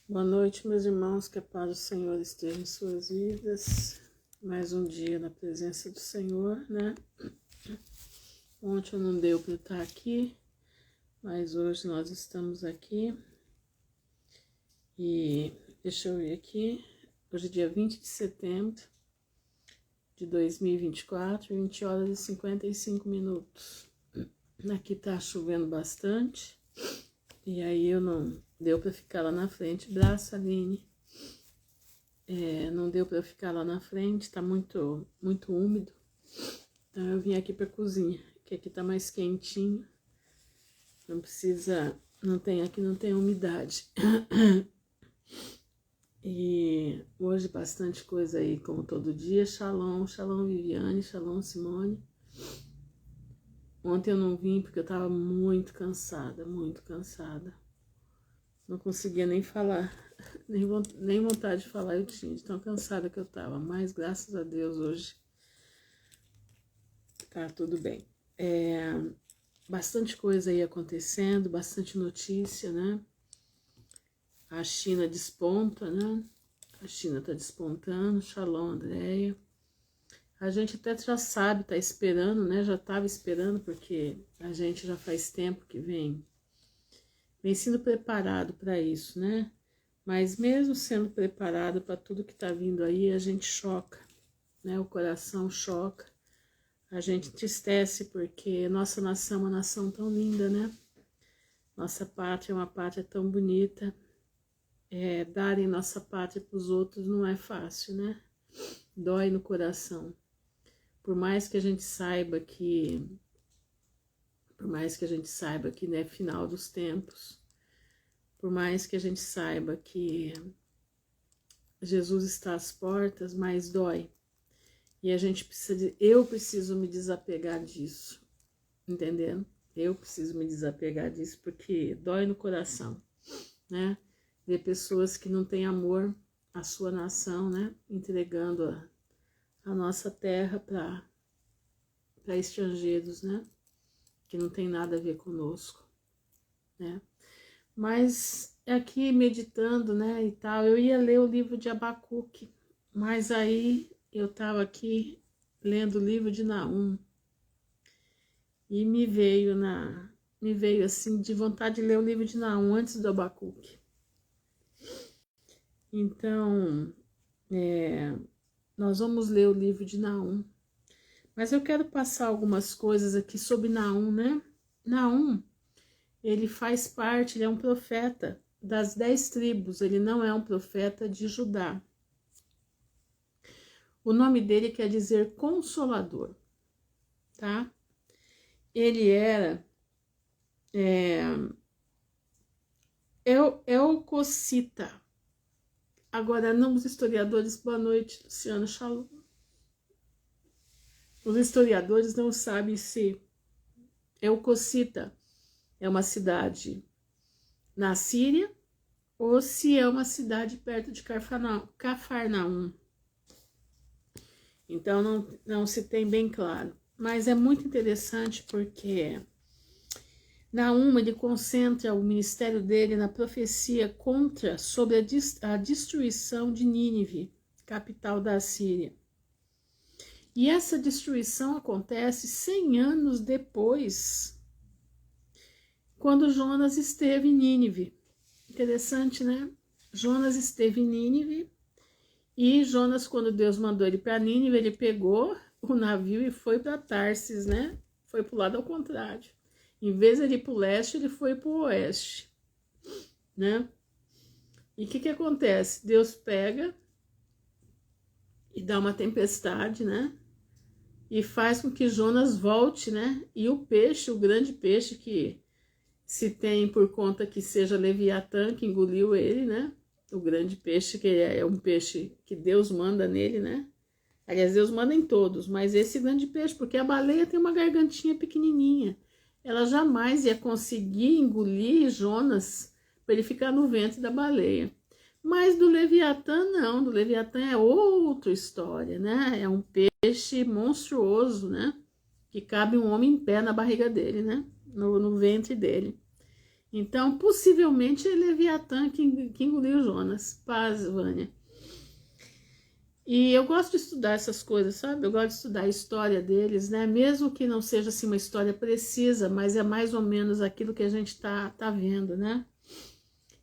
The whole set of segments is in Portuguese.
Boa noite, meus irmãos, que a paz do Senhor esteja em suas vidas. Mais um dia na presença do Senhor, né? Ontem não deu para estar aqui, mas hoje nós estamos aqui. E deixa eu ver aqui, hoje é dia 20 de setembro de 2024, 20 horas e 55 minutos. Aqui tá chovendo bastante, e aí eu não deu para ficar lá na frente, braço, Aline. Não deu para ficar lá na frente, tá muito úmido. Então eu vim aqui pra cozinha, que aqui tá mais quentinho. Não precisa, aqui não tem umidade. E hoje bastante coisa aí, como todo dia. Shalom, shalom Viviane, shalom Simone. Ontem eu não vim porque eu tava muito cansada, muito cansada. Não conseguia nem falar, nem vontade de falar eu tinha, de tão cansada que eu tava. Mas graças a Deus hoje tá tudo bem. Bastante coisa aí acontecendo, bastante notícia, né? A China desponta, né? A China tá despontando. Shalom, Andréia. A gente até já sabe, tá esperando, né? Já tava esperando, porque a gente já faz tempo que vem sendo preparado para isso, né? Mas mesmo sendo preparado para tudo que tá vindo aí, a gente choca, né? O coração choca. A gente entristece porque nossa nação é uma nação tão linda, né? Nossa pátria é uma pátria tão bonita. Darem nossa pátria para os outros não é fácil, né? Dói no coração. Por mais que a gente saiba que né, final dos tempos, por mais que a gente saiba que Jesus está às portas, mas dói. E a gente eu preciso me desapegar disso, entendendo? Eu preciso me desapegar disso porque dói no coração, né? Ver pessoas que não têm amor à sua nação, né? Entregando a nossa terra para estrangeiros, né? Que não tem nada a ver conosco, né? Mas aqui meditando, né, e tal, eu ia ler o livro de Abacuque, mas aí eu estava aqui lendo o livro de Naum e me veio assim de vontade de ler o livro de Naum antes do Abacuque. Então, nós vamos ler o livro de Naum, mas eu quero passar algumas coisas aqui sobre Naum, né? Naum, ele faz parte, ele é um profeta das 10 tribos, ele não é um profeta de Judá. O nome dele quer dizer consolador, tá? Ele era Elcocita. Agora, não os historiadores, boa noite, Luciano, shalom. Os historiadores não sabem se Elcocita é uma cidade na Síria ou se é uma cidade perto de Cafarnaum. Então não se tem bem claro. Mas é muito interessante porque Naum, ele concentra o ministério dele na profecia sobre a destruição de Nínive, capital da Síria. E essa destruição acontece 100 anos depois, quando Jonas esteve em Nínive. Interessante, né? Jonas esteve em Nínive e Jonas, quando Deus mandou ele para Nínive, ele pegou o navio e foi para Tarsis, né? Foi para o lado ao contrário. Em vez de ele ir para o leste, ele foi para o oeste, né? E o que acontece? Deus pega e dá uma tempestade, né? E faz com que Jonas volte, né? E o peixe, o grande peixe que se tem por conta que seja Leviatã, que engoliu ele, né? O grande peixe, que é um peixe que Deus manda nele, né? Aliás, Deus manda em todos, mas esse grande peixe, porque a baleia tem uma gargantinha pequenininha. Ela jamais ia conseguir engolir Jonas para ele ficar no ventre da baleia. Mas do Leviatã, não. Do Leviatã é outra história, né? É um peixe monstruoso, né? Que cabe um homem em pé na barriga dele, né? No ventre dele. Então, possivelmente é Leviatã que engoliu Jonas. Paz, Vânia. E eu gosto de estudar essas coisas, sabe? Eu gosto de estudar a história deles, né? Mesmo que não seja assim uma história precisa, mas é mais ou menos aquilo que a gente tá vendo, né?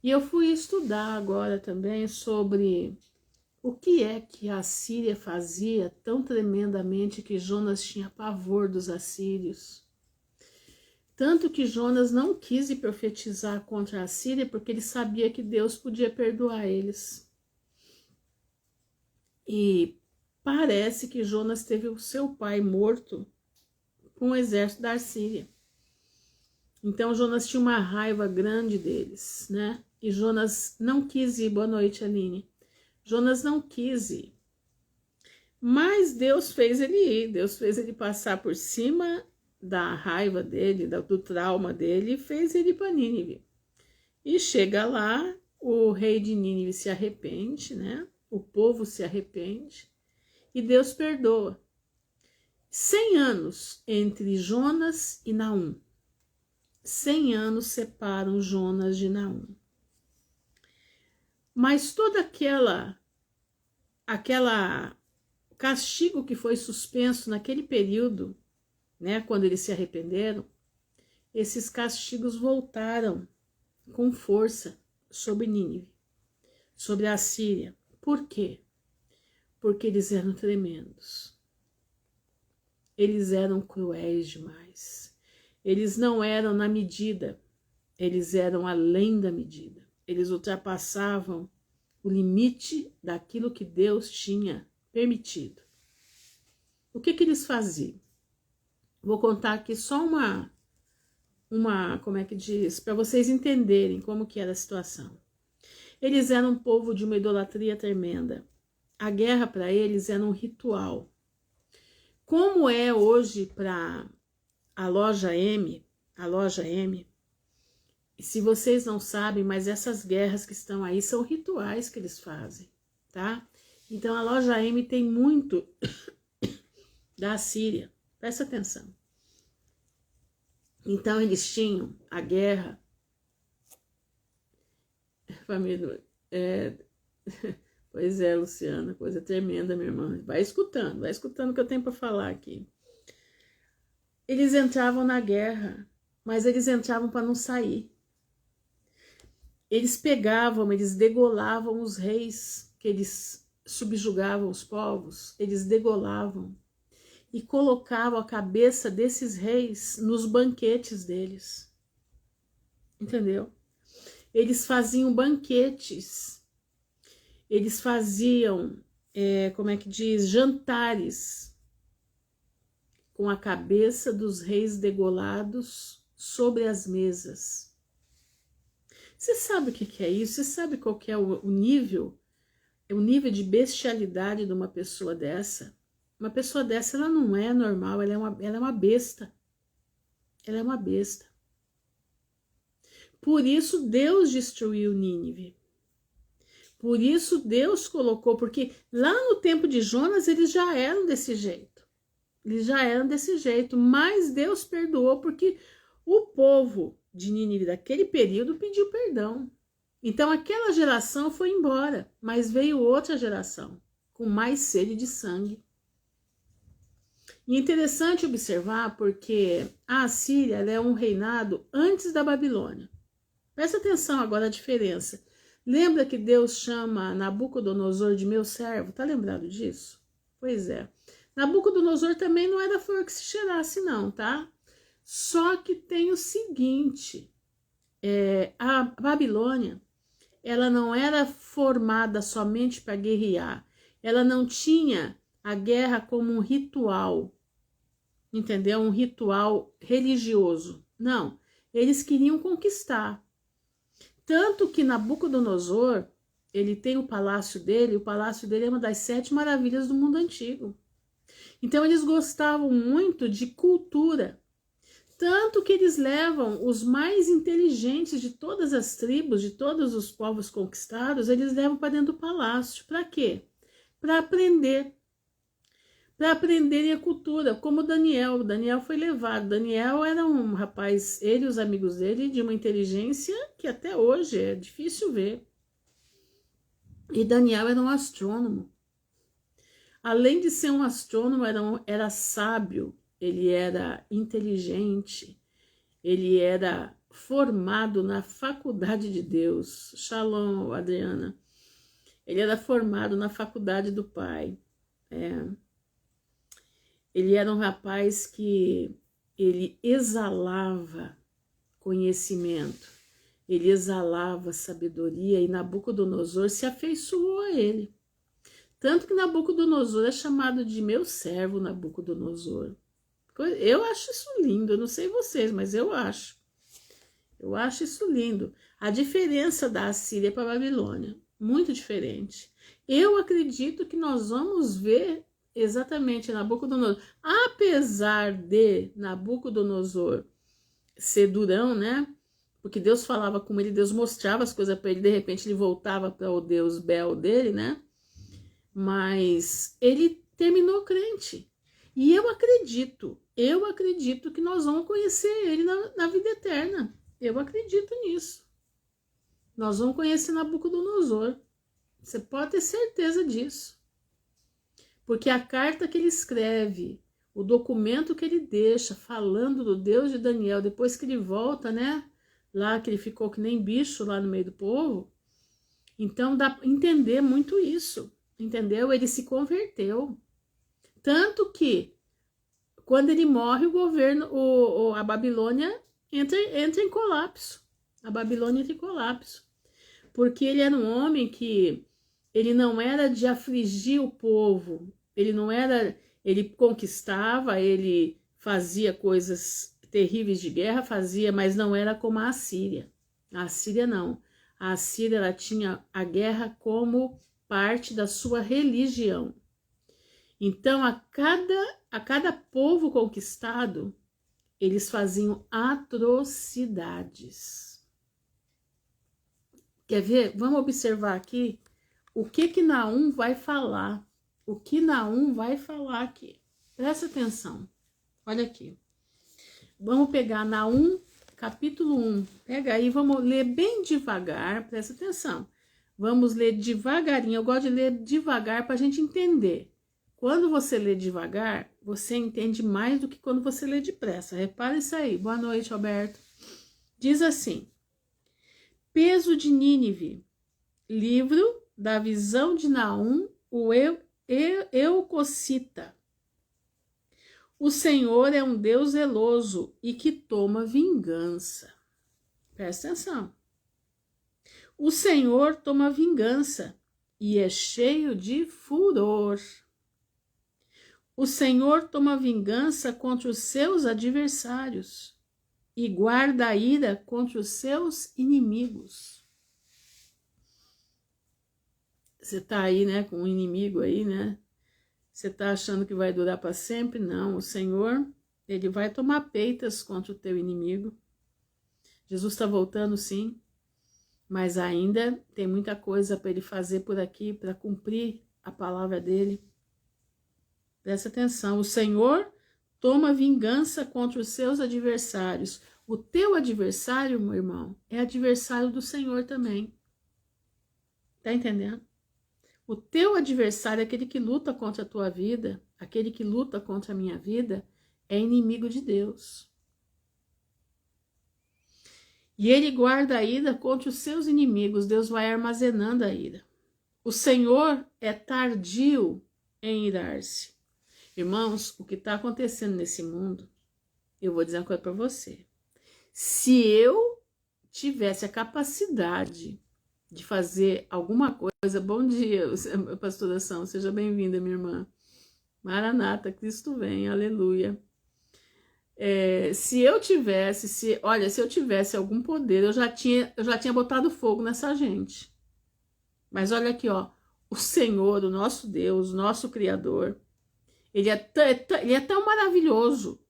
E eu fui estudar agora também sobre o que é que a Síria fazia tão tremendamente que Jonas tinha pavor dos assírios. Tanto que Jonas não quis ir profetizar contra a Síria porque ele sabia que Deus podia perdoar eles. E parece que Jonas teve o seu pai morto com o exército da Síria. Então Jonas tinha uma raiva grande deles, né? E Jonas não quis ir. Boa noite, Aline. Jonas não quis ir. Mas Deus fez ele ir. Deus fez ele passar por cima da raiva dele, do trauma dele, e fez ele ir para Nínive. E chega lá, o rei de Nínive se arrepende, né? O povo se arrepende e Deus perdoa. 100 anos entre Jonas e Naum. 100 anos separam Jonas de Naum. Mas toda aquela castigo que foi suspenso naquele período, né, quando eles se arrependeram, esses castigos voltaram com força sobre Nínive, sobre a Síria. Por quê? Porque eles eram tremendos. Eles eram cruéis demais. Eles não eram na medida, eles eram além da medida. Eles ultrapassavam o limite daquilo que Deus tinha permitido. O que eles faziam? Vou contar aqui só uma como é que diz, para vocês entenderem como que era a situação. Eles eram um povo de uma idolatria tremenda. A guerra para eles era um ritual. Como é hoje para a loja M, e se vocês não sabem, mas essas guerras que estão aí são rituais que eles fazem, tá? Então a loja M tem muito da Síria, presta atenção. Então eles tinham a guerra, família, pois é, Luciana, coisa tremenda, minha irmã, vai escutando o que eu tenho para falar aqui. Eles entravam na guerra, mas eles entravam para não sair. Eles pegavam, eles degolavam os reis, que eles subjugavam os povos, eles degolavam e colocavam a cabeça desses reis nos banquetes deles. Entendeu? Eles faziam banquetes, eles faziam, como é que diz, jantares com a cabeça dos reis degolados sobre as mesas. Você sabe o que é isso? Você sabe qual que é o nível? É o nível de bestialidade de uma pessoa dessa? Uma pessoa dessa, ela não é normal, ela é uma besta. Ela é uma besta. Por isso Deus destruiu Nínive. Por isso Deus colocou, porque lá no tempo de Jonas eles já eram desse jeito. Mas Deus perdoou porque o povo de Nínive daquele período pediu perdão. Então aquela geração foi embora, mas veio outra geração com mais sede de sangue. E é interessante observar porque a Assíria é um reinado antes da Babilônia. Presta atenção agora a diferença. Lembra que Deus chama Nabucodonosor de meu servo? Tá lembrado disso? Pois é. Nabucodonosor também não era flor que se cheirasse não, tá? Só que tem o seguinte, a Babilônia, ela não era formada somente para guerrear. Ela não tinha a guerra como um ritual, entendeu? Um ritual religioso. Não, eles queriam conquistar. Tanto que Nabucodonosor, ele tem o palácio dele é uma das 7 maravilhas do mundo antigo. Então eles gostavam muito de cultura. Tanto que eles levam os mais inteligentes de todas as tribos, de todos os povos conquistados, eles levam para dentro do palácio. Para quê? Para aprender. para aprenderem a cultura, como Daniel. Daniel foi levado. Daniel era um rapaz, ele e os amigos dele, de uma inteligência que até hoje é difícil ver. E Daniel era um astrônomo. Além de ser um astrônomo, era sábio, ele era inteligente, ele era formado na faculdade de Deus. Shalom, Adriana. Ele era formado na faculdade do Pai. Ele era um rapaz que ele exalava conhecimento, ele exalava sabedoria, e Nabucodonosor se afeiçoou a ele. Tanto que Nabucodonosor é chamado de meu servo Nabucodonosor. Eu acho isso lindo, eu não sei vocês, mas eu acho. Eu acho isso lindo. A diferença da Assíria para a Babilônia, muito diferente. Eu acredito que nós vamos ver exatamente Nabucodonosor. Apesar de Nabucodonosor ser durão, né? Porque Deus falava com ele, Deus mostrava as coisas para ele, de repente ele voltava para o Deus Bel dele, né? Mas ele terminou crente. E eu acredito que nós vamos conhecer ele na vida eterna. Eu acredito nisso. Nós vamos conhecer Nabucodonosor. Você pode ter certeza disso. Porque a carta que ele escreve, o documento que ele deixa falando do Deus de Daniel, depois que ele volta, né? Lá que ele ficou que nem bicho lá no meio do povo. Então dá para entender muito isso. Entendeu? Ele se converteu. Tanto que, quando ele morre, o governo, a Babilônia entra em colapso. A Babilônia entra em colapso. Porque ele era um homem que ele não era de afligir o povo. Ele não era... Ele conquistava, ele fazia coisas terríveis de guerra, fazia, mas não era como a Assíria. A Assíria não. A Assíria, ela tinha a guerra como parte da sua religião. Então, a cada povo conquistado, eles faziam atrocidades. Quer ver? Vamos observar aqui o que Naum vai falar. O que Naum vai falar aqui. Presta atenção. Olha aqui. Vamos pegar Naum, capítulo 1. Pega aí, vamos ler bem devagar. Presta atenção. Vamos ler devagarinho. Eu gosto de ler devagar para a gente entender. Quando você lê devagar, você entende mais do que quando você lê depressa. Repara isso aí. Boa noite, Roberto. Diz assim: Peso de Nínive, livro da visão de Naum, o Eucocita. O Senhor é um Deus zeloso e que toma vingança. Presta atenção. O Senhor toma vingança e é cheio de furor. O Senhor toma vingança contra os seus adversários e guarda a ira contra os seus inimigos. Você tá aí, né, com um inimigo aí, né? Você tá achando que vai durar para sempre? Não, o Senhor, ele vai tomar peitas contra o teu inimigo. Jesus está voltando, sim. Mas ainda tem muita coisa para ele fazer por aqui, para cumprir a palavra dele. Presta atenção, o Senhor toma vingança contra os seus adversários. O teu adversário, meu irmão, é adversário do Senhor também. Tá entendendo? O teu adversário, aquele que luta contra a tua vida, aquele que luta contra a minha vida, é inimigo de Deus. E ele guarda a ira contra os seus inimigos. Deus vai armazenando a ira. O Senhor é tardio em irar-se. Irmãos, o que está acontecendo nesse mundo, eu vou dizer uma coisa para você. Se eu tivesse a capacidade de fazer alguma coisa... Bom dia, pastora São, seja bem-vinda, minha irmã. Maranata, Cristo vem, aleluia. Se eu tivesse algum poder, eu já tinha botado fogo nessa gente. Mas olha aqui, ó, o Senhor, o nosso Deus, o nosso Criador, ele é tão maravilhoso,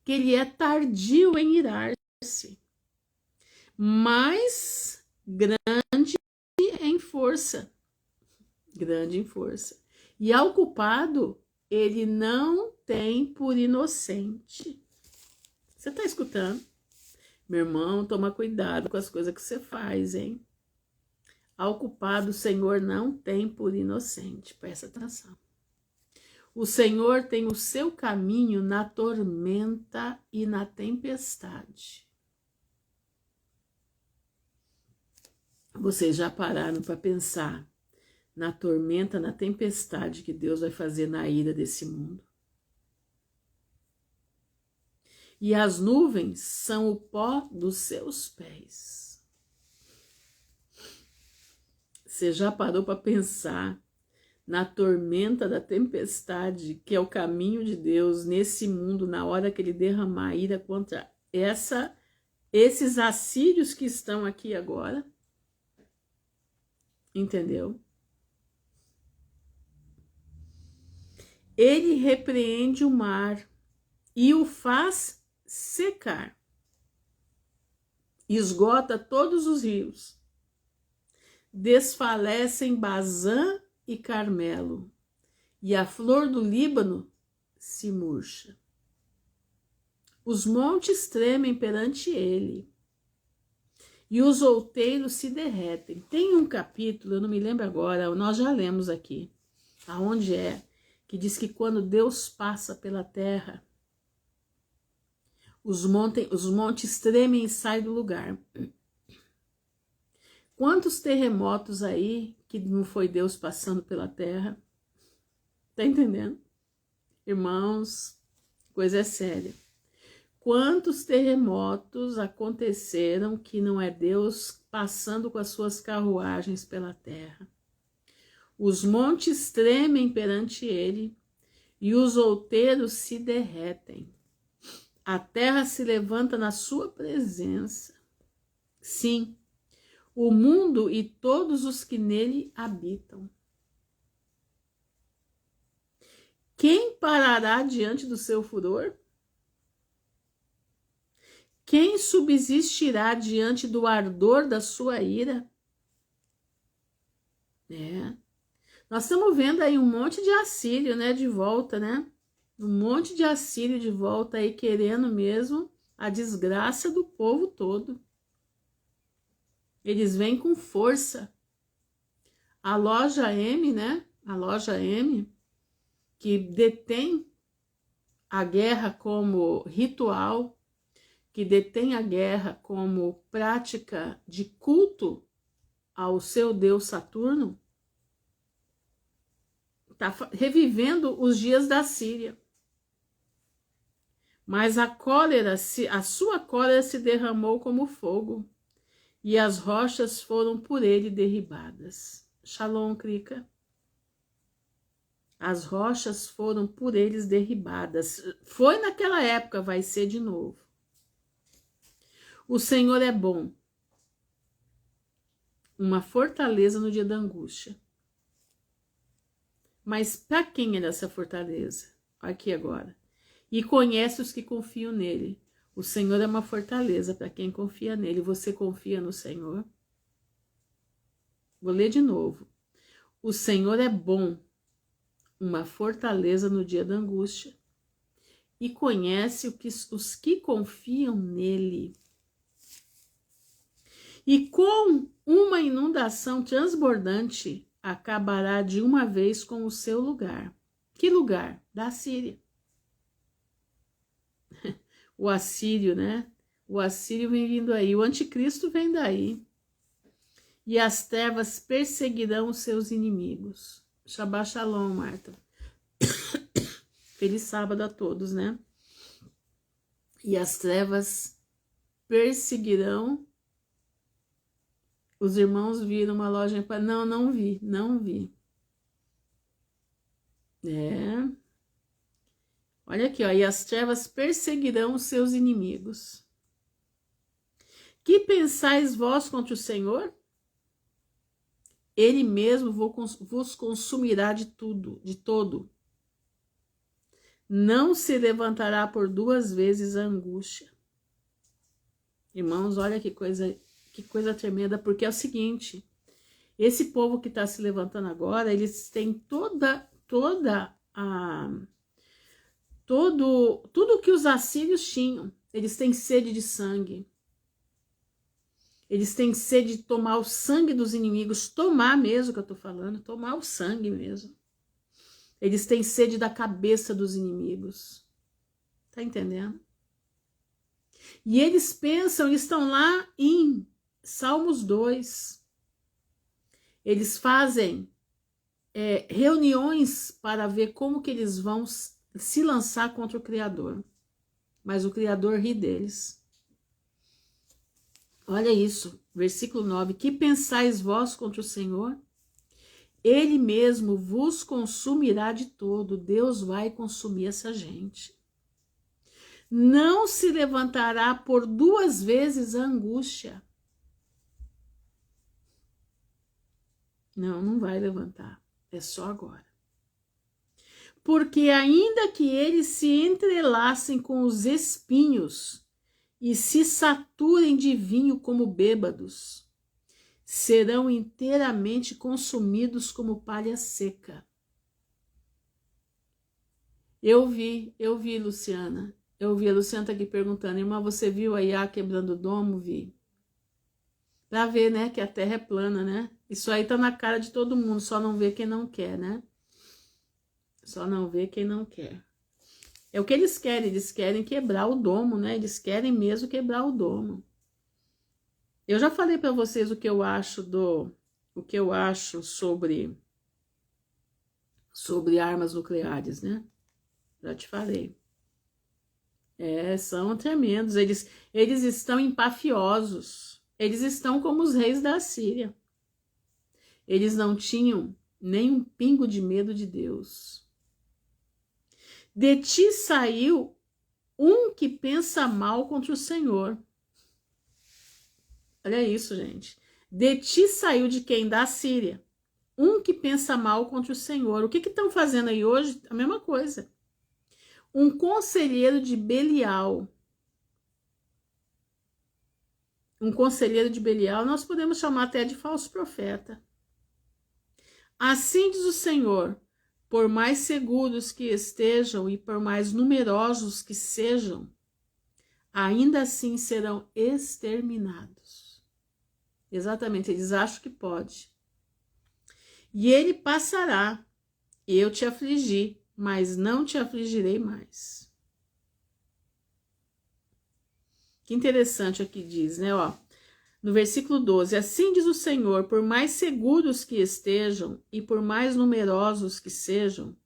que ele é tardio em irar-se, mas grande em força. E ao culpado, ele não tem por inocente. Você está escutando? Meu irmão, toma cuidado com as coisas que você faz, hein? Ao culpado, o Senhor não tem por inocente. Presta atenção. O Senhor tem o seu caminho na tormenta e na tempestade. Vocês já pararam para pensar na tormenta, na tempestade que Deus vai fazer na ira desse mundo? E as nuvens são o pó dos seus pés. Você já parou para pensar na tormenta da tempestade, que é o caminho de Deus nesse mundo, na hora que ele derramar a ira contra esses assírios que estão aqui agora? Entendeu? Ele repreende o mar e o faz secar. Esgota todos os rios. Desfalecem Bazã e Carmelo, e a flor do Líbano se murcha. Os montes tremem perante ele, e os outeiros se derretem. Tem um capítulo, eu não me lembro agora, nós já lemos aqui, aonde é, que diz que quando Deus passa pela terra, os montes tremem e saem do lugar. Quantos terremotos aí que não foi Deus passando pela terra? Tá entendendo? Irmãos, coisa é séria. Quantos terremotos aconteceram que não é Deus passando com as suas carruagens pela terra? Os montes tremem perante ele e os outeiros se derretem. A terra se levanta na sua presença. Sim, o mundo e todos os que nele habitam. Quem parará diante do seu furor? Quem subsistirá diante do ardor da sua ira? Nós estamos vendo aí um monte de assírio, né, de volta, né? Um monte de assírio de volta aí querendo mesmo a desgraça do povo todo. Eles vêm com força. A loja M, né? A loja M, que detém a guerra como ritual, que detém a guerra como prática de culto ao seu deus Saturno, está revivendo os dias da Síria. Mas a sua cólera se derramou como fogo, e as rochas foram por ele derribadas. Shalom, Krika. As rochas foram por eles derribadas. Foi naquela época, vai ser de novo. O Senhor é bom, uma fortaleza no dia da angústia. Mas para quem era essa fortaleza? Aqui agora. E conhece os que confiam nele. O Senhor é uma fortaleza para quem confia nele. Você confia no Senhor? Vou ler de novo. O Senhor é bom, uma fortaleza no dia da angústia. E conhece os que confiam nele. E com uma inundação transbordante, acabará de uma vez com o seu lugar. Que lugar? Da Síria. O assírio, né? O assírio vem vindo aí. O anticristo vem daí. E as trevas perseguirão os seus inimigos. Shabbat Shalom, Marta. Feliz sábado a todos, né? E as trevas perseguirão. Os irmãos viram uma loja em... Não vi. Olha aqui, ó. E as trevas perseguirão os seus inimigos. Que pensais vós contra o Senhor? Ele mesmo vos consumirá de todo. Não se levantará por 2 vezes a angústia. Irmãos, olha que coisa tremenda, porque é o seguinte, esse povo que está se levantando agora, eles têm tudo que os assírios tinham. Eles têm sede de sangue. Eles têm sede de tomar o sangue dos inimigos, tomar mesmo que eu tô falando, tomar o sangue mesmo. Eles têm sede da cabeça dos inimigos. Tá entendendo? E eles pensam, estão lá em Salmos 2. Eles fazem reuniões para ver como que eles vão se lançar contra o Criador. Mas o Criador ri deles. Olha isso, versículo 9. Que pensais vós contra o Senhor? Ele mesmo vos consumirá de todo. Deus vai consumir essa gente. Não se levantará por 2 vezes a angústia. Não, não vai levantar. É só agora. Porque ainda que eles se entrelacem com os espinhos e se saturem de vinho como bêbados, serão inteiramente consumidos como palha seca. Eu vi, Luciana. Eu vi, a Luciana tá aqui perguntando, irmã, você viu a Iá quebrando o domo? Vi. Pra ver, né, que a terra é plana, né? Isso aí tá na cara de todo mundo, só não vê quem não quer, né? Só não vê quem não quer. É o que eles querem quebrar o domo, né? Eles querem mesmo quebrar o domo. Eu já falei para vocês o que eu acho sobre armas nucleares, né? Já te falei. São tremendos. Eles estão empafiosos. Eles estão como os reis da Síria. Eles não tinham nem um pingo de medo de Deus. De ti saiu um que pensa mal contra o Senhor. Olha isso, gente. De ti saiu de quem? Da Síria. Um que pensa mal contra o Senhor. O que estão fazendo aí hoje? A mesma coisa. Um conselheiro de Belial. Um conselheiro de Belial, nós podemos chamar até de falso profeta. Assim diz o Senhor, por mais seguros que estejam e por mais numerosos que sejam, ainda assim serão exterminados. Exatamente, eles acham que pode. E ele passará, eu te afligi, mas não te afligirei mais. Que interessante aqui diz, né? Ó, no versículo 12, assim diz o Senhor, por mais seguros que estejam e por mais numerosos que sejam,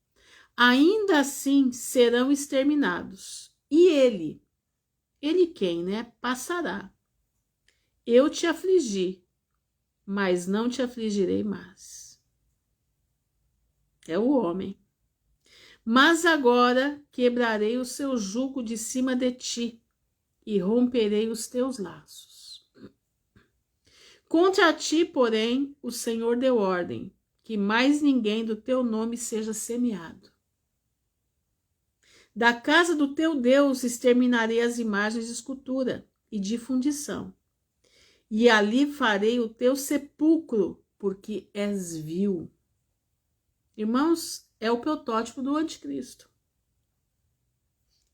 ainda assim serão exterminados. E ele quem, né? Passará. Eu te afligi, mas não te afligirei mais. É o homem. Mas agora quebrarei o seu jugo de cima de ti e romperei os teus laços. Contra ti, porém, o Senhor deu ordem, que mais ninguém do teu nome seja semeado. Da casa do teu Deus exterminarei as imagens de escultura e de fundição, e ali farei o teu sepulcro, porque és vil. Irmãos, é o protótipo do anticristo.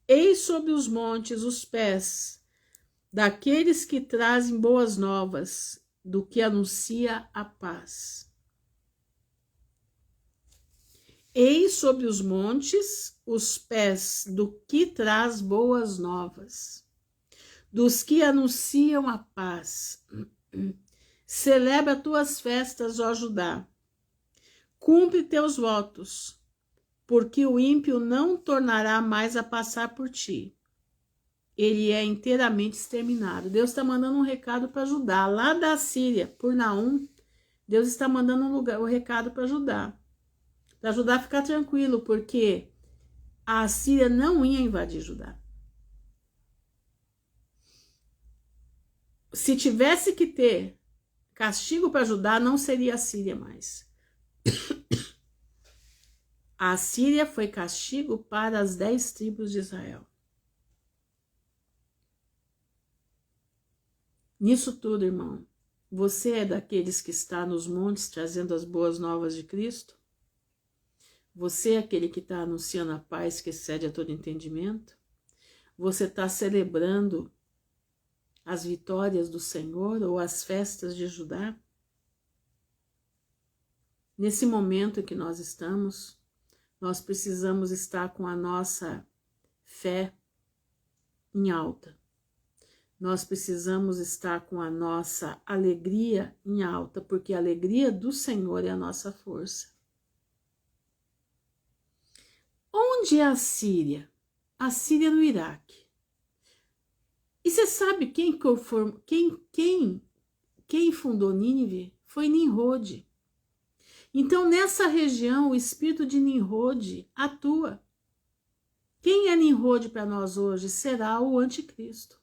Eis sobre os montes os pés daqueles que trazem boas novas, do que anuncia a paz. Eis sobre os montes os pés do que traz boas novas, dos que anunciam a paz. Celebra tuas festas, ó Judá. Cumpre teus votos, porque o ímpio não tornará mais a passar por ti. Ele é inteiramente exterminado. Deus está mandando um recado para Judá, lá da Síria, por Naum. Deus está mandando um recado para Judá a ficar tranquilo, porque a Síria não ia invadir Judá. Se tivesse que ter castigo para Judá, não seria a Síria mais. A Síria foi castigo para as 10 tribos de Israel. Nisso tudo, irmão, você é daqueles que está nos montes trazendo as boas novas de Cristo? Você é aquele que está anunciando a paz que excede a todo entendimento? Você está celebrando as vitórias do Senhor ou as festas de Judá? Nesse momento em que nós estamos, nós precisamos estar com a nossa fé em alta. Nós precisamos estar com a nossa alegria em alta, porque a alegria do Senhor é a nossa força. Onde é a Síria? A Síria no Iraque. E você sabe quem fundou Nínive? Foi Nimrod. Então, nessa região, o espírito de Nimrod atua. Quem é Nimrod para nós hoje? Será o anticristo.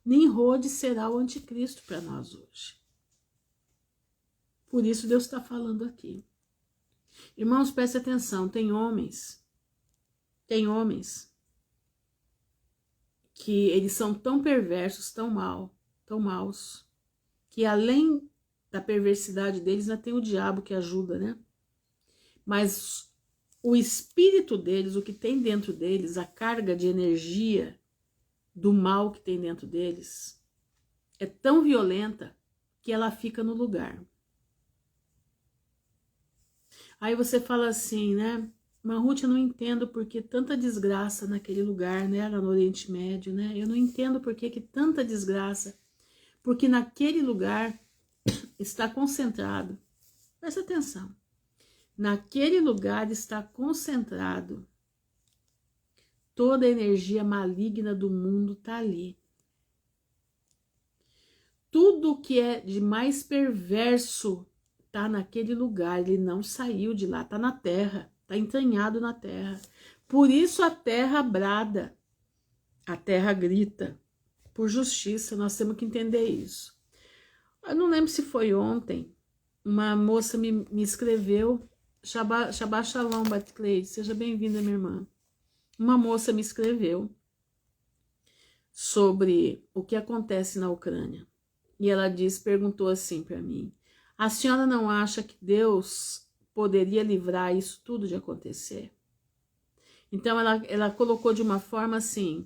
Nimrod será o anticristo para nós hoje. Por isso Deus está falando aqui. Irmãos, prestem atenção, tem homens que eles são tão perversos, tão maus, que além da perversidade deles, ainda tem o diabo que ajuda, né? Mas o espírito deles, o que tem dentro deles, a carga de energia do mal que tem dentro deles, é tão violenta que ela fica no lugar. Aí você fala assim, né? Mas Ruth, eu não entendo por que tanta desgraça naquele lugar, né? Lá no Oriente Médio, né? Eu não entendo por que tanta desgraça. Porque naquele lugar está concentrado. Presta atenção. Naquele lugar está concentrado. Toda a energia maligna do mundo está ali. Tudo que é de mais perverso está naquele lugar, ele não saiu de lá, está na terra, está entranhado na terra. Por isso a terra brada, a terra grita por justiça, nós temos que entender isso. Eu não lembro se foi ontem, uma moça me escreveu, Shabbat Shalom, Batcleide, seja bem-vinda, minha irmã. Uma moça me escreveu sobre o que acontece na Ucrânia. E ela perguntou assim para mim: a senhora não acha que Deus poderia livrar isso tudo de acontecer? Então ela colocou de uma forma assim,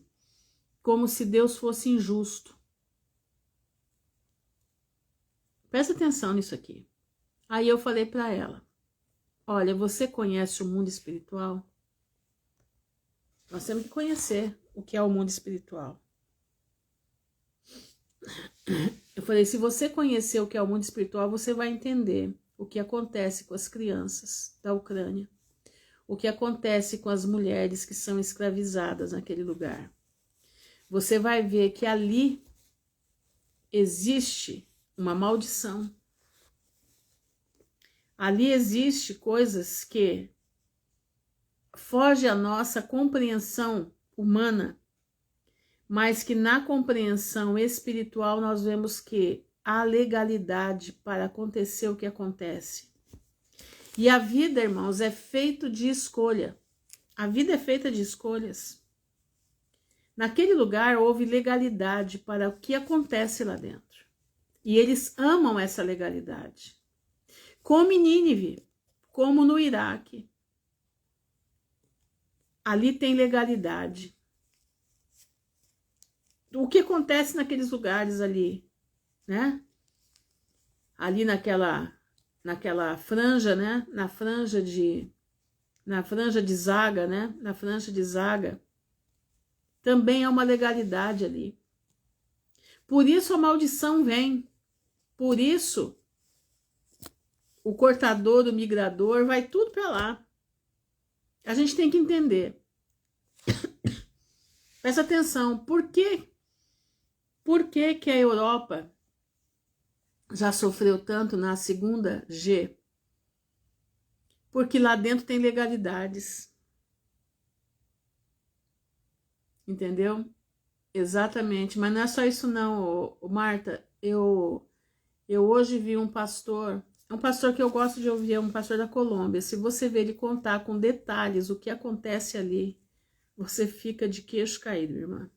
como se Deus fosse injusto. Presta atenção nisso aqui. Aí eu falei para ela: olha, você conhece o mundo espiritual? Nós temos que conhecer o que é o mundo espiritual. Eu falei, se você conhecer o que é o mundo espiritual, você vai entender o que acontece com as crianças da Ucrânia, o que acontece com as mulheres que são escravizadas naquele lugar. Você vai ver que ali existe uma maldição. Ali existe coisas que fogem à nossa compreensão humana, mas que na compreensão espiritual nós vemos que há legalidade para acontecer o que acontece. E a vida, irmãos, é feita de escolha. A vida é feita de escolhas. Naquele lugar houve legalidade para o que acontece lá dentro. E eles amam essa legalidade. Como em Nínive, como no Iraque. Ali tem legalidade. O que acontece naqueles lugares ali, né? Ali naquela franja, né? Na franja de Zaga, né? Na franja de Zaga, também há uma legalidade ali. Por isso a maldição vem. Por isso o cortador, o migrador, vai tudo para lá. A gente tem que entender. Presta atenção, por que a Europa já sofreu tanto na segunda G? Porque lá dentro tem legalidades. Entendeu? Exatamente, mas não é só isso não, Marta. Eu hoje vi um pastor que eu gosto de ouvir, é um pastor da Colômbia. Se você ver ele contar com detalhes o que acontece ali, você fica de queixo caído, irmã.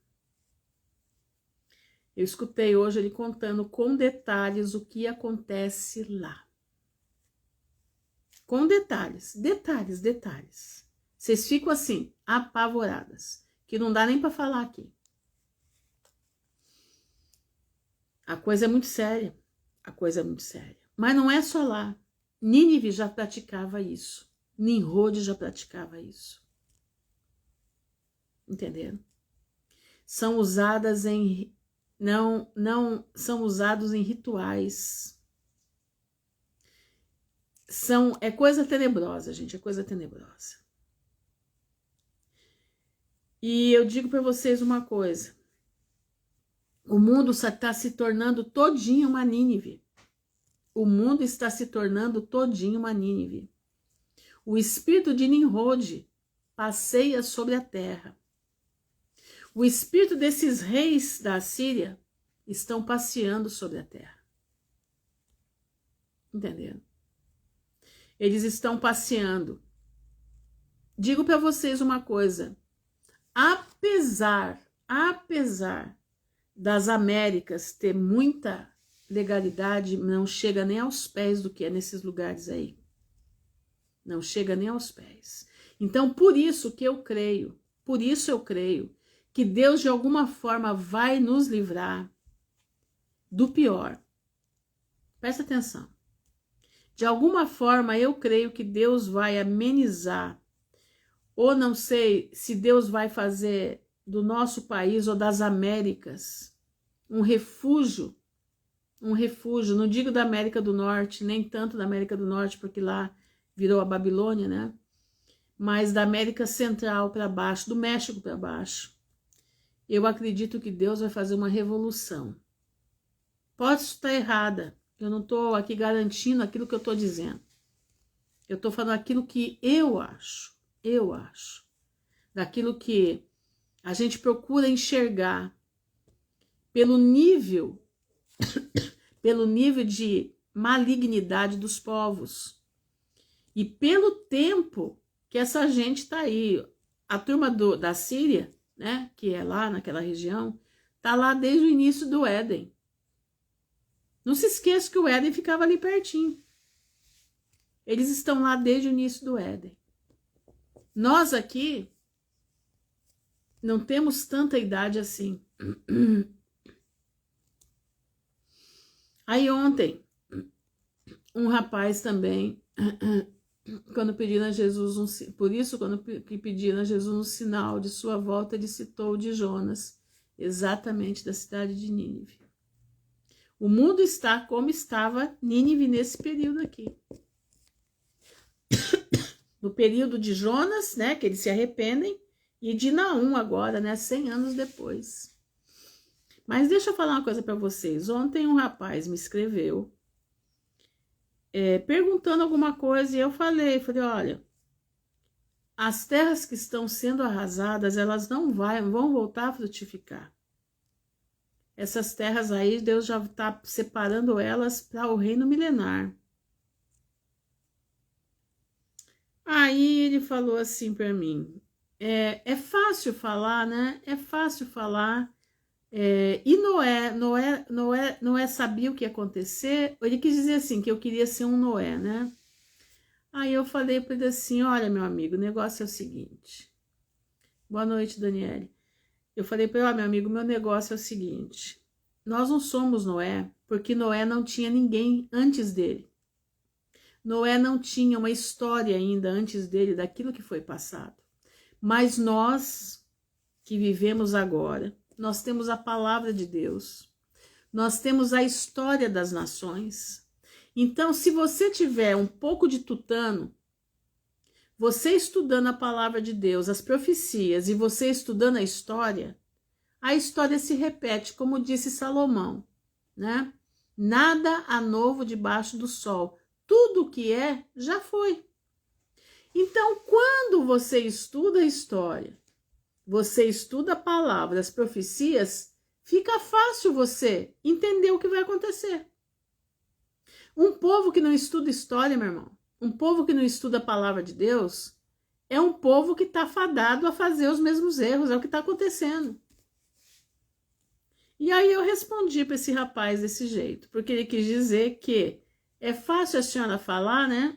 Eu escutei hoje ele contando com detalhes o que acontece lá. Com detalhes, detalhes, detalhes. Vocês ficam assim, apavoradas, que não dá nem para falar aqui. A coisa é muito séria, a coisa é muito séria. Mas não é só lá. Nínive já praticava isso. Nimrod já praticava isso. Entenderam? São usadas em não são usados em rituais. É coisa tenebrosa, gente, é coisa tenebrosa. E eu digo para vocês uma coisa. O mundo está se tornando todinho uma Nínive. O mundo está se tornando todinho uma Nínive. O espírito de Nimrod passeia sobre a terra. O espírito desses reis da Assíria estão passeando sobre a terra. Entenderam? Eles estão passeando. Digo para vocês uma coisa. Apesar das Américas ter muita legalidade, não chega nem aos pés do que é nesses lugares aí. Não chega nem aos pés. Então, por isso eu creio que Deus de alguma forma vai nos livrar do pior. Presta atenção. De alguma forma eu creio que Deus vai amenizar, ou não sei se Deus vai fazer do nosso país ou das Américas um refúgio, não digo da América do Norte, nem tanto da América do Norte, porque lá virou a Babilônia, né? Mas da América Central para baixo, do México para baixo. Eu acredito que Deus vai fazer uma revolução. Pode estar errada, eu não estou aqui garantindo aquilo que eu estou dizendo. Eu estou falando aquilo que eu acho, daquilo que a gente procura enxergar pelo nível de malignidade dos povos e pelo tempo que essa gente está aí. A turma da Síria, né, que é lá naquela região, está lá desde o início do Éden. Não se esqueça que o Éden ficava ali pertinho. Eles estão lá desde o início do Éden. Nós aqui não temos tanta idade assim. Aí ontem, um rapaz também, quando pediram a Jesus quando pediram a Jesus um sinal de sua volta, ele citou de Jonas, exatamente da cidade de Nínive. O mundo está como estava Nínive nesse período aqui. No período de Jonas, né, que eles se arrependem, e de Naum agora, né, 100 anos depois. Mas deixa eu falar uma coisa para vocês. Ontem um rapaz me escreveu perguntando alguma coisa, e eu falei, olha, as terras que estão sendo arrasadas, elas não vão voltar a frutificar. Essas terras aí, Deus já está separando elas para o reino milenar. Aí ele falou assim para mim, é fácil falar, né? É fácil falar. E Noé sabia o que ia acontecer. Ele quis dizer assim, que eu queria ser um Noé, né? Aí eu falei para ele assim, olha meu amigo, o negócio é o seguinte. Boa noite, Daniele. Eu falei para ele, meu amigo, meu negócio é o seguinte. Nós não somos Noé, porque Noé não tinha ninguém antes dele. Noé não tinha uma história ainda antes dele daquilo que foi passado. Mas nós que vivemos agora, nós temos a palavra de Deus, nós temos a história das nações. Então, se você tiver um pouco de tutano, você estudando a palavra de Deus, as profecias, e você estudando a história se repete, como disse Salomão, né? Nada há novo debaixo do sol. Tudo o que já foi. Então, quando você estuda a história, você estuda a palavra, as profecias, fica fácil você entender o que vai acontecer. Um povo que não estuda história, meu irmão, um povo que não estuda a palavra de Deus, é um povo que está fadado a fazer os mesmos erros, é o que está acontecendo. E aí eu respondi para esse rapaz desse jeito, porque ele quis dizer que é fácil a senhora falar, né?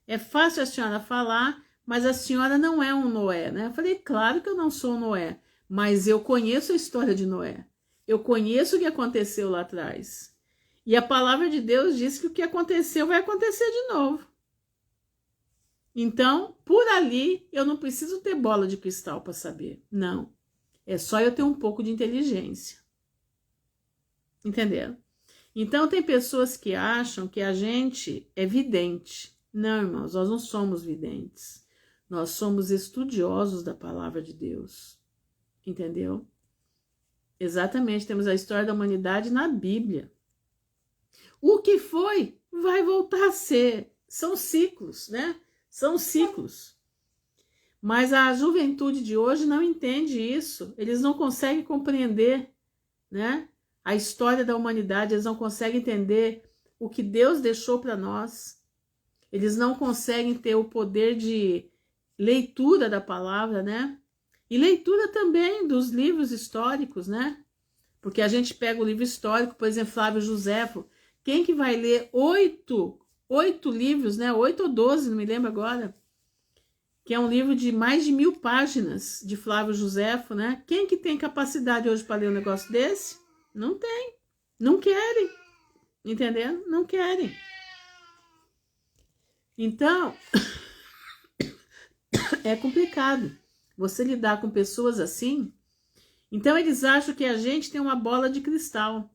É fácil a senhora falar, mas a senhora não é um Noé, né? Eu falei, claro que eu não sou um Noé, mas eu conheço a história de Noé. Eu conheço o que aconteceu lá atrás. E a palavra de Deus diz que o que aconteceu vai acontecer de novo. Então, por ali, eu não preciso ter bola de cristal para saber. Não. É só eu ter um pouco de inteligência. Entenderam? Então, tem pessoas que acham que a gente é vidente. Não, irmãos, nós não somos videntes. Nós somos estudiosos da palavra de Deus. Entendeu? Exatamente, temos a história da humanidade na Bíblia. O que foi, vai voltar a ser. São ciclos, né? São ciclos. Mas a juventude de hoje não entende isso. Eles não conseguem compreender, né? A história da humanidade, eles não conseguem entender o que Deus deixou para nós. Eles não conseguem ter o poder de leitura da palavra, né? E leitura também dos livros históricos, né? Porque a gente pega o livro histórico, por exemplo, Flávio Joséfo. Quem que vai ler 8 livros, né? 8 ou 12, não me lembro agora. Que é um livro de mais de 1000 páginas de Flávio Joséfo, né? Quem que tem capacidade hoje para ler um negócio desse? Não tem. Não querem. Entendendo? Não querem. Então, é complicado você lidar com pessoas assim. Então, eles acham que a gente tem uma bola de cristal.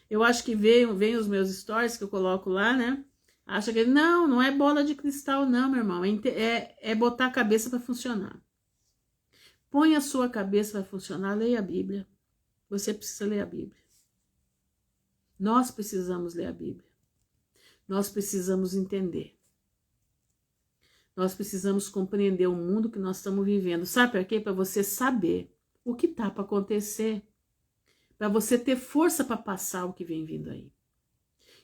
Eu acho que vem os meus stories que eu coloco lá, né? Acha que não é bola de cristal não, meu irmão. É botar a cabeça para funcionar. Põe a sua cabeça para funcionar, leia a Bíblia. Você precisa ler a Bíblia. Nós precisamos ler a Bíblia. Nós precisamos entender. Nós precisamos compreender o mundo que nós estamos vivendo. Sabe para quê? Para você saber o que está para acontecer. Para você ter força para passar o que vem vindo aí.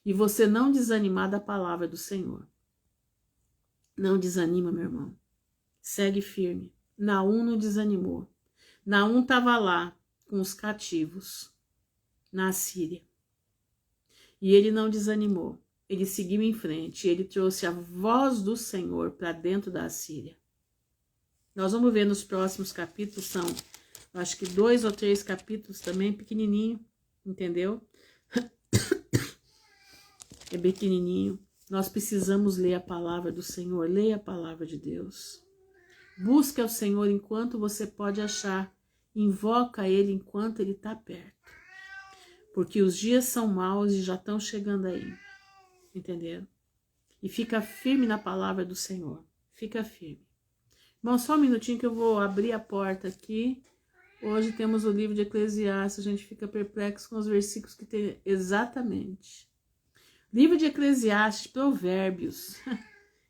E você não desanimar da palavra do Senhor. Não desanima, meu irmão. Segue firme. Naum não desanimou. Naum estava lá com os cativos na Assíria. E ele não desanimou. Ele seguiu em frente. Ele trouxe a voz do Senhor para dentro da Assíria. Nós vamos ver nos próximos capítulos, são acho que 2 ou 3 capítulos também, pequenininho, entendeu? É pequenininho. Nós precisamos ler a palavra do Senhor. Leia a palavra de Deus. Busque ao Senhor enquanto você pode achar. Invoca Ele enquanto Ele está perto. Porque os dias são maus e já estão chegando aí. Entenderam? E fica firme na palavra do Senhor. Fica firme. Bom, só um minutinho que eu vou abrir a porta aqui. Hoje temos o livro de Eclesiastes. A gente fica perplexo com os versículos que tem exatamente. Livro de Eclesiastes, Provérbios.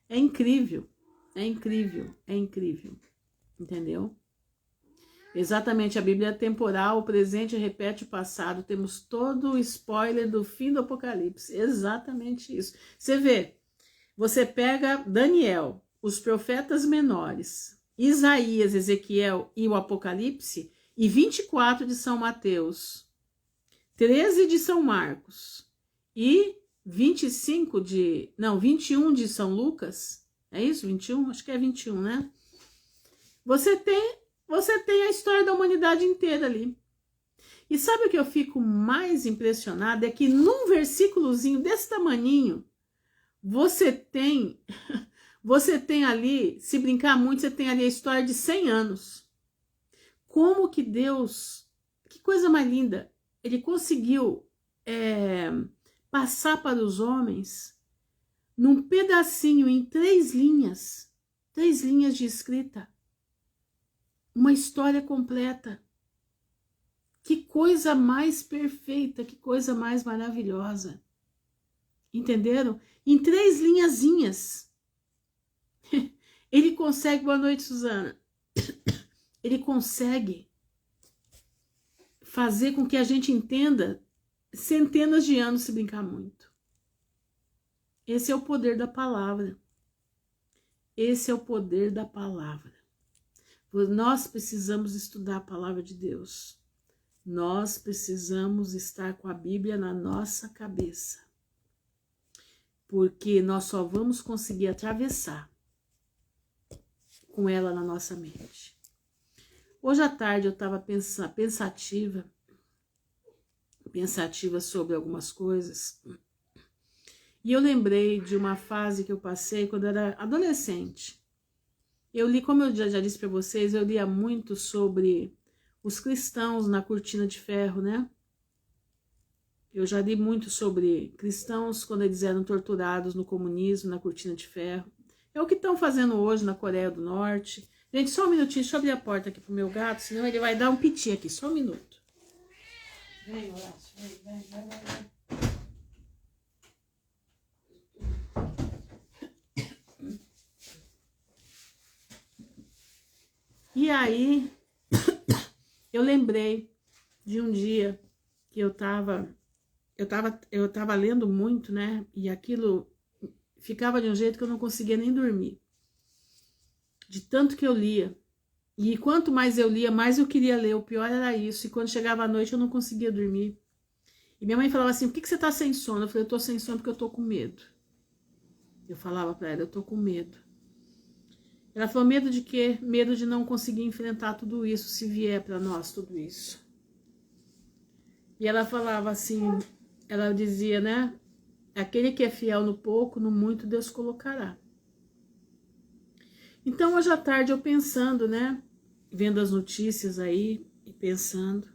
É incrível. É incrível. É incrível. Entendeu? Exatamente, a Bíblia é temporal, o presente repete o passado. Temos todo o spoiler do fim do Apocalipse. Exatamente isso. Você vê, você pega Daniel, os profetas menores, Isaías, Ezequiel e o Apocalipse, e 24 de São Mateus, 13 de São Marcos e 21 de São Lucas. É isso? 21? Acho que é 21, né? Você tem a história da humanidade inteira ali. E sabe o que eu fico mais impressionada? É que num versículozinho desse tamaninho, você tem ali, se brincar muito, você tem ali a história de 100 anos. Como que Deus, que coisa mais linda, Ele conseguiu passar para os homens num pedacinho, em 3 linhas de escrita. Uma história completa. Que coisa mais perfeita, que coisa mais maravilhosa. Entenderam? Em 3 linhazinhas. Ele consegue, boa noite, Suzana. Ele consegue fazer com que a gente entenda centenas de anos se brincar muito. Esse é o poder da palavra. Esse é o poder da palavra. Nós precisamos estudar a palavra de Deus. Nós precisamos estar com a Bíblia na nossa cabeça. porque nós só vamos conseguir atravessar com ela na nossa mente. Hoje à tarde eu estava pensativa sobre algumas coisas, e eu lembrei de uma fase que eu passei quando eu era adolescente. Eu li, como eu já disse para vocês, eu lia muito sobre os cristãos na cortina de ferro, né? Eu já li muito sobre cristãos quando eles eram torturados no comunismo, na cortina de ferro. É o que estão fazendo hoje na Coreia do Norte. Gente, só um minutinho, deixa eu abrir a porta aqui pro meu gato, senão ele vai dar um piti aqui, só um minuto. Vem, Horácio, vem. E aí, eu lembrei de um dia que eu tava lendo muito, né? E aquilo ficava de um jeito que eu não conseguia nem dormir. De tanto que eu lia. E quanto mais eu lia, mais eu queria ler. O pior era isso. E quando chegava a noite, eu não conseguia dormir. E minha mãe falava assim, por que você tá sem sono? Eu falei, eu tô sem sono porque eu tô com medo. Eu falava pra ela, eu tô com medo. Ela falou, medo de quê? Medo de não conseguir enfrentar tudo isso, se vier pra nós tudo isso. E ela falava assim, ela dizia, né? Aquele que é fiel no pouco, no muito Deus colocará. Então hoje à tarde eu pensando, né? Vendo as notícias aí e pensando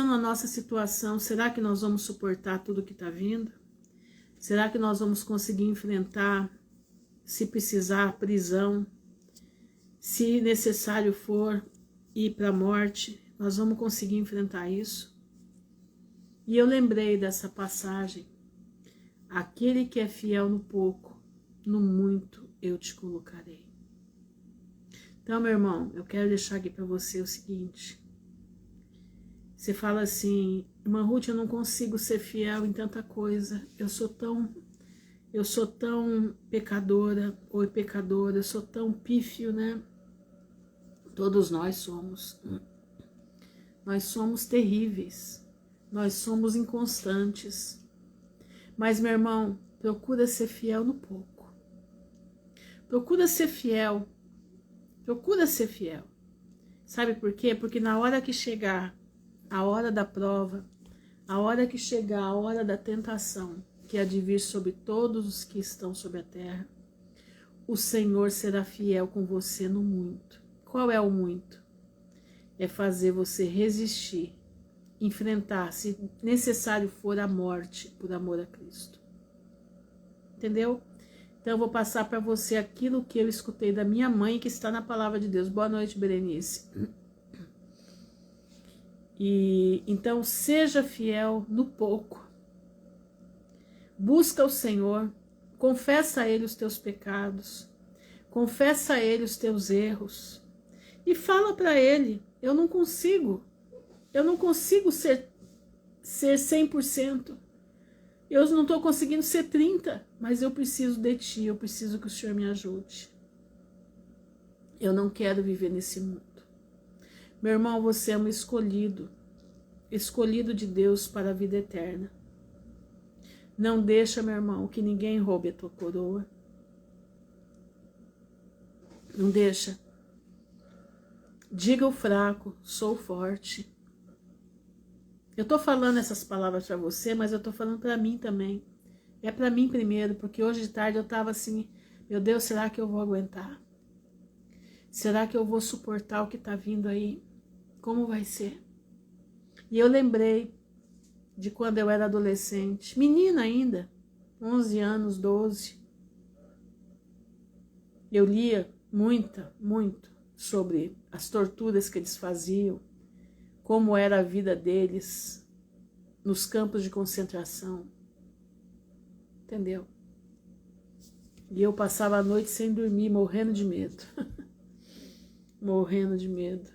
na nossa situação, será que nós vamos suportar tudo que está vindo? Será que nós vamos conseguir enfrentar, se precisar, prisão? Se necessário for ir para a morte, nós vamos conseguir enfrentar isso? E eu lembrei dessa passagem, aquele que é fiel no pouco, no muito eu te colocarei. Então, meu irmão, eu quero deixar aqui para você o seguinte. Você fala assim, irmã Ruth, eu não consigo ser fiel em tanta coisa. Eu sou tão pecadora, ou pecadora, eu sou tão pífio, né? Todos nós somos. Nós somos terríveis. Nós somos inconstantes. Mas, meu irmão, procura ser fiel no pouco. Procura ser fiel. Procura ser fiel. Sabe por quê? Porque na hora que chegar a hora da prova, a hora que chegar a hora da tentação, que há de vir sobre todos os que estão sobre a terra, o Senhor será fiel com você no muito. Qual é o muito? É fazer você resistir, enfrentar, se necessário for, a morte por amor a Cristo. Entendeu? Então eu vou passar para você aquilo que eu escutei da minha mãe, que está na palavra de Deus. Boa noite, Berenice. E então seja fiel no pouco. Busca o Senhor, confessa a Ele os teus pecados, confessa a Ele os teus erros e fala para Ele, eu não consigo ser 100%, eu não estou conseguindo ser 30%, mas eu preciso de Ti, eu preciso que o Senhor me ajude. Eu não quero viver nesse mundo. Meu irmão, você é um escolhido de Deus para a vida eterna. Não deixa, meu irmão, que ninguém roube a tua coroa. Não deixa. Diga ao fraco, sou forte. Eu tô falando essas palavras para você, mas eu tô falando para mim também. É para mim primeiro, porque hoje de tarde eu tava assim, meu Deus, será que eu vou aguentar? Será que eu vou suportar o que tá vindo aí? Como vai ser? E eu lembrei de quando eu era adolescente, menina ainda, 11 anos, 12. Eu lia muito sobre as torturas que eles faziam, como era a vida deles nos campos de concentração. Entendeu? E eu passava a noite sem dormir, morrendo de medo. Morrendo de medo.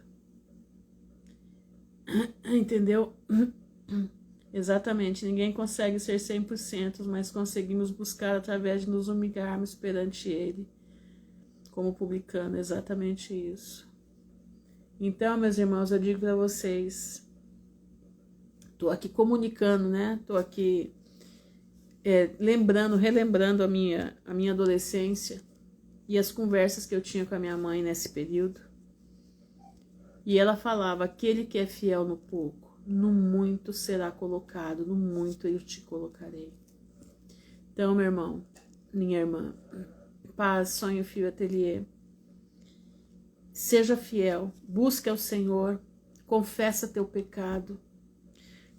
Entendeu? Exatamente, ninguém consegue ser 100%, mas conseguimos buscar através de nos humilharmos perante Ele, como publicano, exatamente isso. Então, meus irmãos, eu digo para vocês, estou aqui comunicando, né? Estou aqui relembrando a minha adolescência e as conversas que eu tinha com a minha mãe nesse período. E ela falava, aquele que é fiel no pouco, no muito será colocado, no muito eu te colocarei. Então, meu irmão, minha irmã, Paz, Sonho, Fio, Ateliê, seja fiel, busque ao Senhor, confessa teu pecado,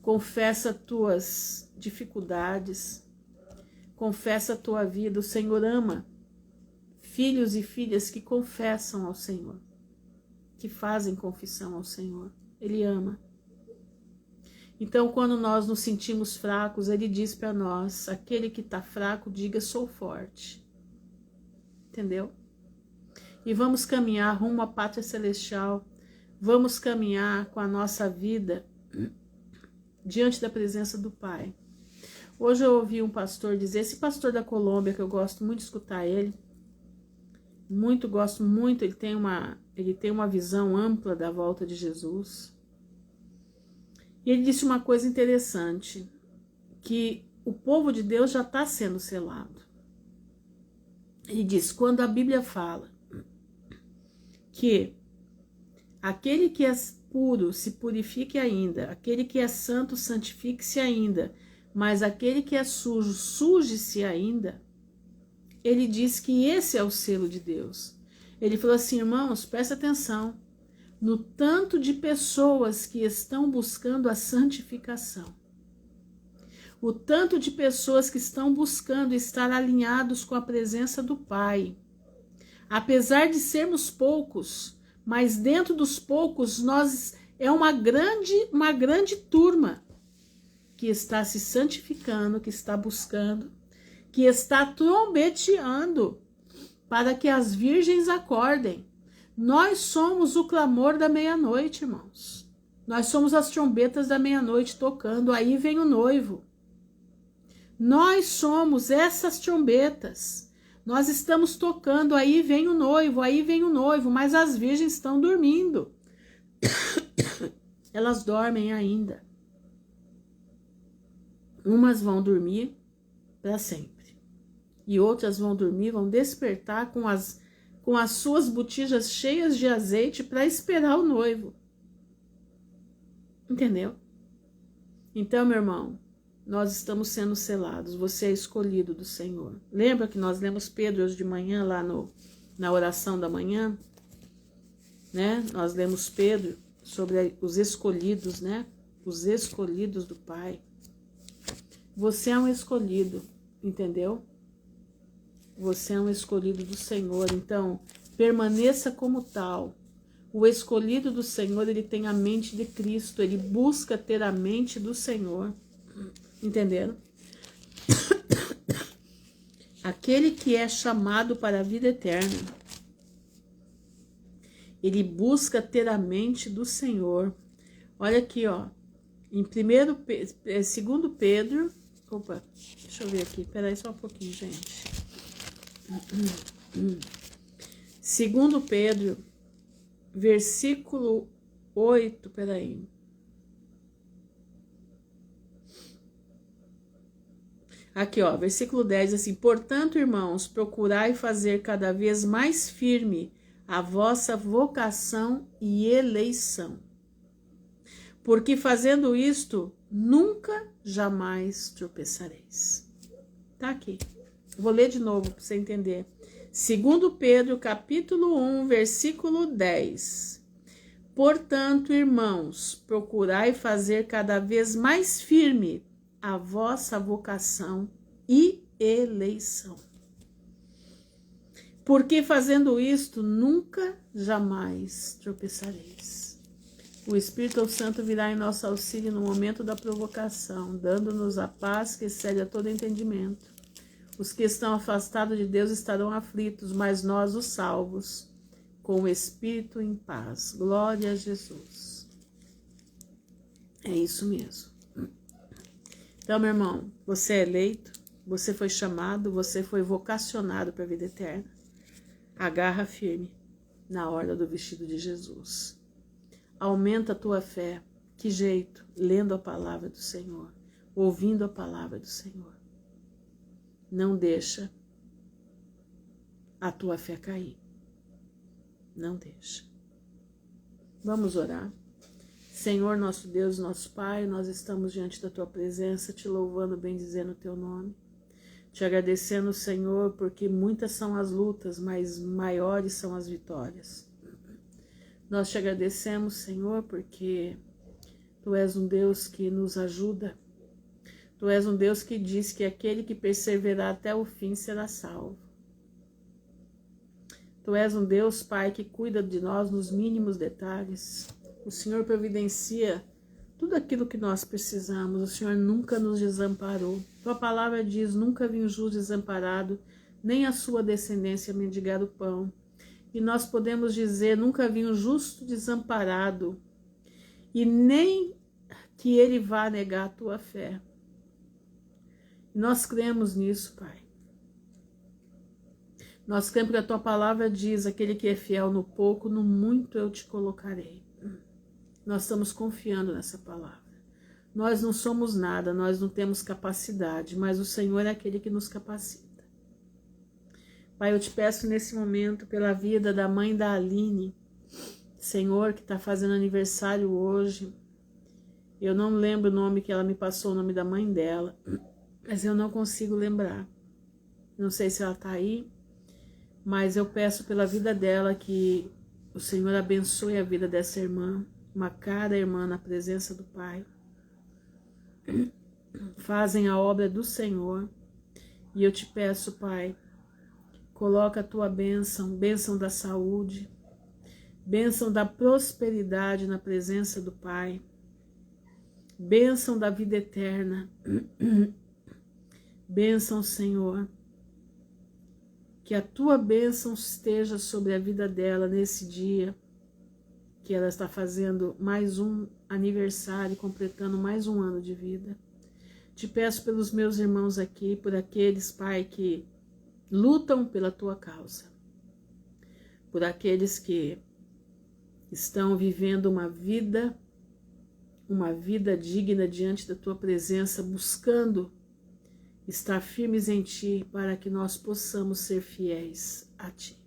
confessa tuas dificuldades, confessa a tua vida. O Senhor ama filhos e filhas que confessam ao Senhor, que fazem confissão ao Senhor. Ele ama. Então, quando nós nos sentimos fracos, Ele diz para nós, aquele que está fraco, diga, sou forte. Entendeu? E vamos caminhar rumo à pátria celestial, vamos caminhar com a nossa vida diante da presença do Pai. Hoje eu ouvi um pastor dizer, esse pastor da Colômbia, que eu gosto muito de escutar ele, gosto muito, ele tem uma visão ampla da volta de Jesus. E ele disse uma coisa interessante, que o povo de Deus já está sendo selado. Ele diz, quando a Bíblia fala que aquele que é puro se purifique ainda, aquele que é santo santifique-se ainda, mas aquele que é sujo suje-se ainda, ele diz que esse é o selo de Deus. Ele falou assim, irmãos, presta atenção no tanto de pessoas que estão buscando a santificação. O tanto de pessoas que estão buscando estar alinhados com a presença do Pai. Apesar de sermos poucos, mas dentro dos poucos é uma grande turma que está se santificando, que está buscando, que está trombeteando para que as virgens acordem. Nós somos o clamor da meia-noite, irmãos. Nós somos as trombetas da meia-noite tocando, aí vem o noivo. Nós somos essas trombetas. Nós estamos tocando, aí vem o noivo, mas as virgens estão dormindo. Elas dormem ainda. Umas vão dormir para sempre. E outras vão dormir, vão despertar com as suas botijas cheias de azeite para esperar o noivo. Entendeu? Então, meu irmão, nós estamos sendo selados. Você é escolhido do Senhor. Lembra que nós lemos Pedro hoje de manhã lá na oração da manhã? Né? Nós lemos Pedro sobre os escolhidos, né? Os escolhidos do Pai. Você é um escolhido, entendeu? Você é um escolhido do Senhor, então permaneça como tal. O escolhido do Senhor, ele tem a mente de Cristo, ele busca ter a mente do Senhor, entenderam? Aquele que é chamado para a vida eterna, ele busca ter a mente do Senhor. Olha aqui, ó, em 2 Pedro, opa, deixa eu ver aqui, peraí só um pouquinho, gente. 2 Pedro, versículo 8, peraí. Aqui, ó, versículo 10, assim, portanto, irmãos, procurai fazer cada vez mais firme a vossa vocação e eleição. Porque fazendo isto, nunca, jamais tropeçareis. Tá aqui. Vou ler de novo para você entender. 2 Pedro, capítulo 1, versículo 10. Portanto, irmãos, procurai fazer cada vez mais firme a vossa vocação e eleição. Porque fazendo isto, nunca, jamais tropeçareis. O Espírito Santo virá em nosso auxílio no momento da provocação, dando-nos a paz que excede a todo entendimento. Os que estão afastados de Deus estarão aflitos, mas nós, os salvos, com o Espírito em paz. Glória a Jesus. É isso mesmo. Então, meu irmão, você é eleito, você foi chamado, você foi vocacionado para a vida eterna. Agarra firme na orla do vestido de Jesus. Aumenta a tua fé. Que jeito? Lendo a palavra do Senhor, ouvindo a palavra do Senhor. Não deixa a tua fé cair. Não deixa. Vamos orar. Senhor, nosso Deus, nosso Pai, nós estamos diante da tua presença, te louvando, bendizendo o teu nome. Te agradecendo, Senhor, porque muitas são as lutas, mas maiores são as vitórias. Nós te agradecemos, Senhor, porque tu és um Deus que nos ajuda. Tu és um Deus que diz que aquele que perseverar até o fim será salvo. Tu és um Deus, Pai, que cuida de nós nos mínimos detalhes. O Senhor providencia tudo aquilo que nós precisamos. O Senhor nunca nos desamparou. Tua palavra diz, nunca vi um justo desamparado, nem a sua descendência mendigar o pão. E nós podemos dizer, nunca vi um justo desamparado, e nem que ele vá negar a tua fé. E nós cremos nisso, Pai. Nós cremos que a tua palavra diz, aquele que é fiel no pouco, no muito eu te colocarei. Nós estamos confiando nessa palavra. Nós não somos nada, nós não temos capacidade, mas o Senhor é aquele que nos capacita. Pai, eu te peço nesse momento pela vida da mãe da Aline, Senhor, que está fazendo aniversário hoje. Eu não lembro o nome que ela me passou, o nome da mãe dela, mas eu não consigo lembrar. Não sei se ela está aí, mas eu peço pela vida dela que o Senhor abençoe a vida dessa irmã, uma cara irmã na presença do Pai. Fazem a obra do Senhor. E eu te peço, Pai, coloca a tua bênção, bênção da saúde, bênção da prosperidade na presença do Pai, bênção da vida eterna, bênção, Senhor, que a tua bênção esteja sobre a vida dela nesse dia, que ela está fazendo mais um aniversário, completando mais um ano de vida. Te peço pelos meus irmãos aqui, por aqueles, Pai, que lutam pela tua causa, por aqueles que estão vivendo uma vida digna diante da tua presença, buscando estar firmes em ti, para que nós possamos ser fiéis a ti.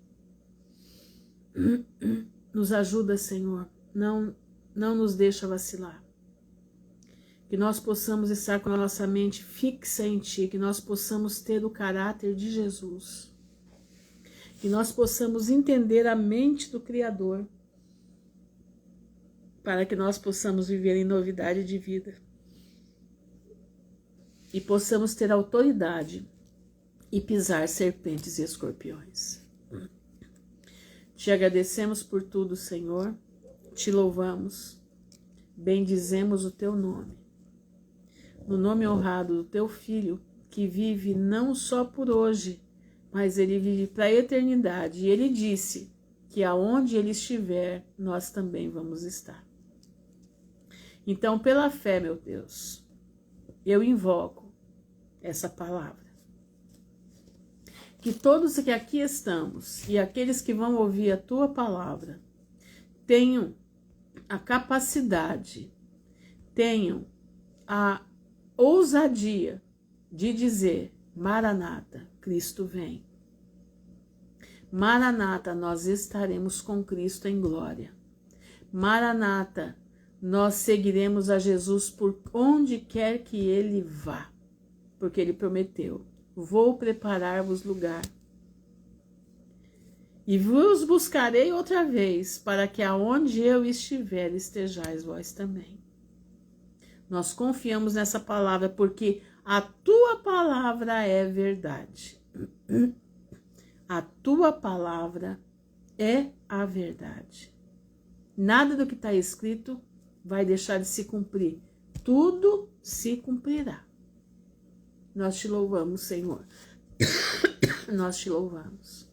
Nos ajuda, Senhor, não nos deixa vacilar. Que nós possamos estar com a nossa mente fixa em Ti, que nós possamos ter o caráter de Jesus. Que nós possamos entender a mente do Criador, para que nós possamos viver em novidade de vida. E possamos ter autoridade e pisar serpentes e escorpiões. Te agradecemos por tudo, Senhor, te louvamos, bendizemos o teu nome. No nome honrado do teu Filho, que vive não só por hoje, mas ele vive para a eternidade. E ele disse que aonde ele estiver, nós também vamos estar. Então, pela fé, meu Deus, eu invoco essa palavra. Que todos que aqui estamos e aqueles que vão ouvir a tua palavra tenham a capacidade, tenham a ousadia de dizer: Maranata, Cristo vem. Maranata, nós estaremos com Cristo em glória. Maranata, nós seguiremos a Jesus por onde quer que ele vá, porque ele prometeu: vou preparar-vos lugar. E vos buscarei outra vez, para que aonde eu estiver, estejais vós também. Nós confiamos nessa palavra, porque a tua palavra é verdade. A tua palavra é a verdade. Nada do que está escrito vai deixar de se cumprir. Tudo se cumprirá. Nós te louvamos, Senhor. Nós te louvamos.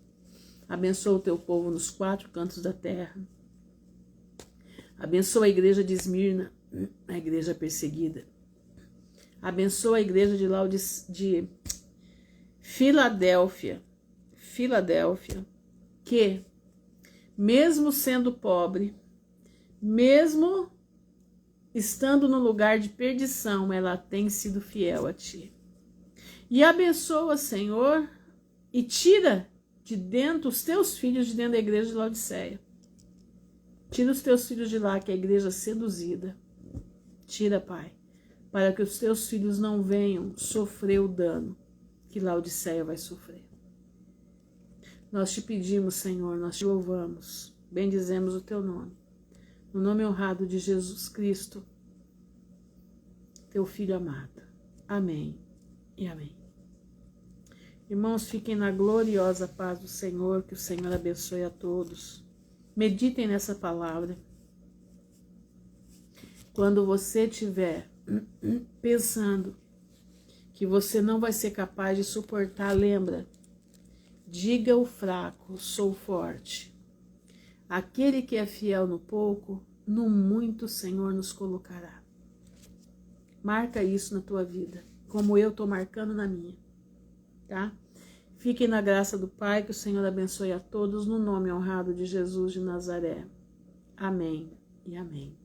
Abençoa o teu povo nos 4 cantos da terra. Abençoa a igreja de Esmirna, a igreja perseguida. Abençoa a igreja de Filadélfia, que, mesmo sendo pobre, mesmo estando no lugar de perdição, ela tem sido fiel a ti. E abençoa, Senhor, e tira de dentro os teus filhos de dentro da igreja de Laodiceia. Tira os teus filhos de lá, que é a igreja seduzida. Tira, Pai, para que os teus filhos não venham sofrer o dano que Laodiceia vai sofrer. Nós te pedimos, Senhor, nós te louvamos, bendizemos o teu nome. No nome honrado de Jesus Cristo, teu Filho amado. Amém e amém. Irmãos, fiquem na gloriosa paz do Senhor, que o Senhor abençoe a todos. Meditem nessa palavra. Quando você estiver pensando que você não vai ser capaz de suportar, lembra, diga ao fraco, sou forte. Aquele que é fiel no pouco, no muito o Senhor nos colocará. Marca isso na tua vida, como eu estou marcando na minha, tá? Fiquem na graça do Pai, que o Senhor abençoe a todos, no nome honrado de Jesus de Nazaré. Amém e amém.